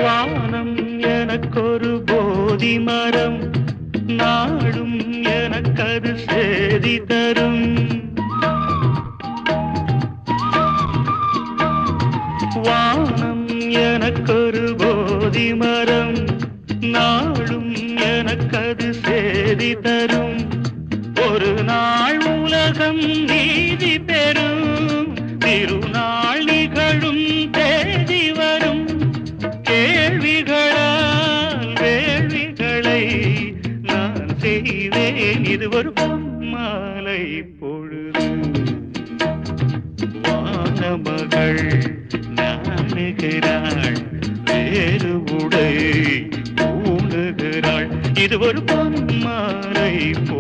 வானம் எனக்கொரு போதி மரம், நாடும் எனக்கது சேதி தரும். வானம் எனக்கொரு போதி மரம், நாடும் எனக்கது சேதி தரும். ஒரு நாள் உலகம் நீதி பெறும், திருநாள் நிகழும் தேதி வரும். கேள்விகளால் வேள்விகளை நான் செய்வேன், இது ஒரு பொன்மாலை பொழுது. வானமகள் நாணுகிறாள், வேறு உடை பூணுகிறாள், இது ஒரு பொன்மாலை பொழுது.